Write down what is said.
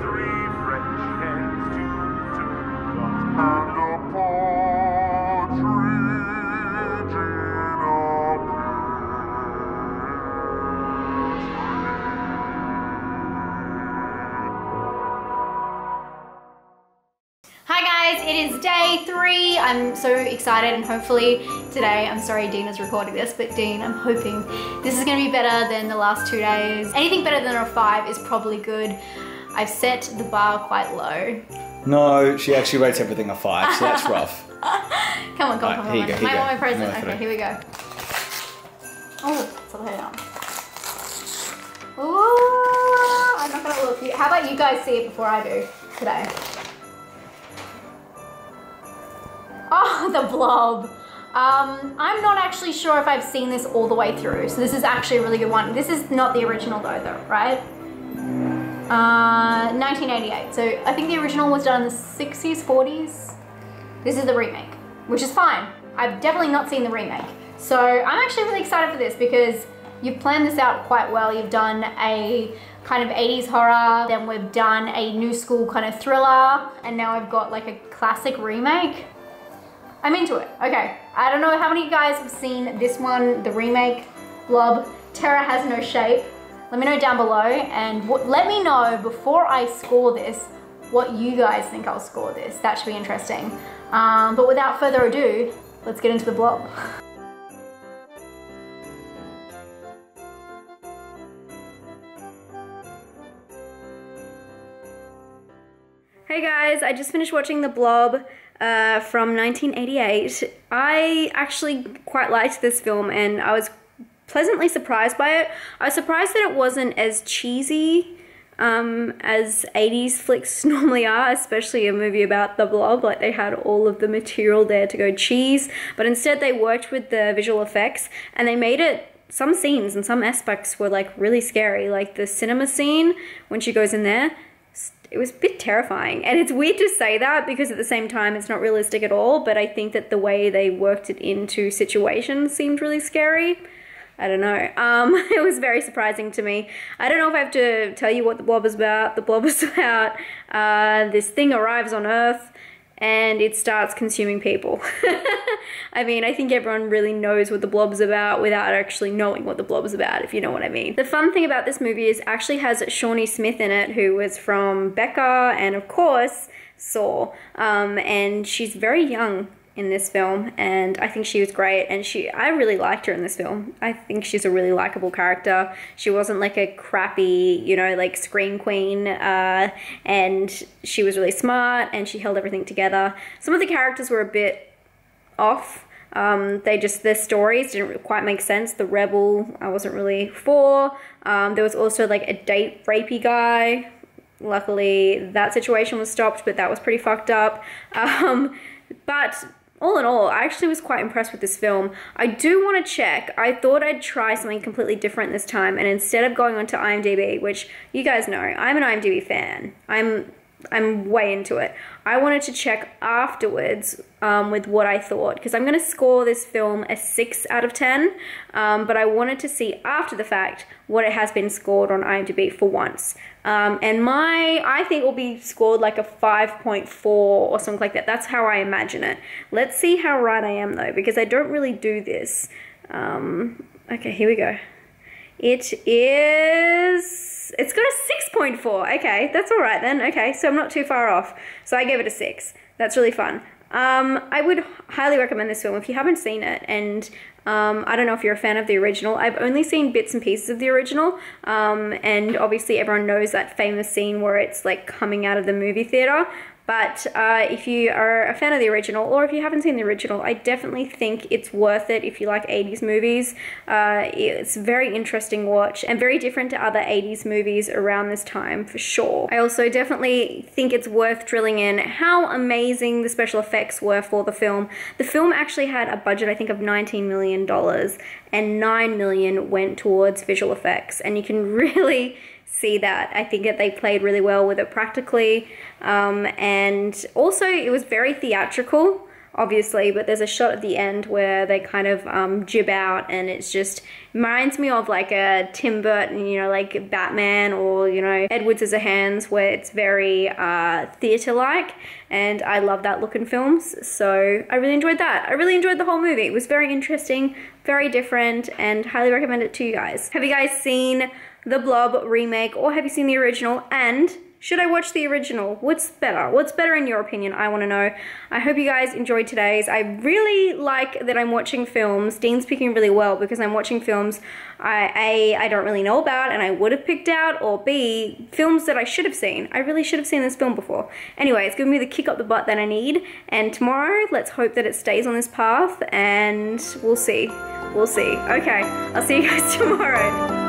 three French hens, two ducks, and a partridge in a Hi guys, it is day 3. I'm so excited and hopefully today, I'm sorry Dean is recording this, but Dean, I'm hoping this is going to be better than the last 2 days. Anything better than a 5 is probably good. I've set the bar quite low. No, she actually rates everything a 5, so that's rough. Come on. Here you go. I want my present. Okay, here we go. Oh, it's upside down. Ooh, I'm not going to look. How about you guys see it before I do today? Oh, the blob. I'm not actually sure if I've seen this all the way through, so this is actually a really good one. This is not the original though, right? 1988, so I think the original was done in the 60s, 40s. This is the remake, which is fine. I've definitely not seen the remake. So I'm actually really excited for this because you've planned this out quite well. You've done a kind of 80s horror, then we've done a new school kind of thriller, and now I've got like a classic remake. I'm into it. Okay, I don't know how many of you guys have seen this one, the remake, Blob. Terror Has No Shape. Let me know down below, and let me know before I score this what you guys think I'll score this. That should be interesting. But without further ado, let's get into the Blob. Hey guys, I just finished watching the Blob from 1988. I actually quite liked this film and I was pleasantly surprised by it. I was surprised that it wasn't as cheesy as 80s flicks normally are, especially a movie about the Blob. Like, they had all of the material there to go cheese, but instead they worked with the visual effects and they made it, some scenes and some aspects were like really scary. Like the cinema scene when she goes in there, it was a bit terrifying. And it's weird to say that because at the same time it's not realistic at all, but I think that the way they worked it into situations seemed really scary. I don't know. It was very surprising to me. I don't know if I have to tell you what the Blob is about. The Blob is about this thing arrives on Earth and it starts consuming people. I mean, I think everyone really knows what the Blob is about without actually knowing what the Blob is about, if you know what I mean. The fun thing about this movie is it actually has Shawnee Smith in it, who was from Becca and of course Saw, and she's very young in this film, and I think she was great, and I really liked her in this film. I think she's a really likable character. She wasn't like a crappy, you know, like scream queen, and she was really smart, and she held everything together. Some of the characters were a bit off. Their stories didn't quite make sense. The rebel, I wasn't really for. There was also like a date rapey guy. Luckily, that situation was stopped, but that was pretty fucked up. But all in all, I actually was quite impressed with this film. I do want to check. I thought I'd try something completely different this time, and instead of going onto IMDb, which you guys know, I'm an IMDb fan. I'm way into it. I wanted to check afterwards with what I thought, because I'm going to score this film a 6 out of 10, but I wanted to see after the fact what it has been scored on IMDb for once. And I think it will be scored like a 5.4 or something like that. That's how I imagine it. Let's see how right I am though, because I don't really do this. Okay, here we go. It's got a 6.4. Okay, that's all right then. Okay, so I'm not too far off. So I gave it a 6. That's really fun. I would highly recommend this film if you haven't seen it, and I don't know if you're a fan of the original. I've only seen bits and pieces of the original, and obviously everyone knows that famous scene where it's like coming out of the movie theater. But if you are a fan of the original, or if you haven't seen the original, I definitely think it's worth it if you like 80s movies. It's a very interesting watch and very different to other 80s movies around this time, for sure. I also definitely think it's worth drilling in how amazing the special effects were for the film. The film actually had a budget, I think, of $19 million, and $9 million went towards visual effects, and you can really see that. I think that they played really well with it practically, and also it was very theatrical. obviously, but there's a shot at the end where they kind of jib out, and it's just reminds me of like a Tim Burton, you know, like Batman, or, you know, Edward Scissorhands, where it's very theatre-like, and I love that look in films, so I really enjoyed that. I really enjoyed the whole movie. It was very interesting, very different, and highly recommend it to you guys. Have you guys seen the Blob remake, or have you seen the original? And should I watch the original? What's better? What's better in your opinion? I want to know. I hope you guys enjoyed today's. I really like that I'm watching films. Dean's picking really well because I'm watching films I don't really know about and I would have picked out, or B, films that I should have seen. I really should have seen this film before. Anyway, it's giving me the kick up the butt that I need, and tomorrow, let's hope that it stays on this path, and we'll see. We'll see. Okay, I'll see you guys tomorrow.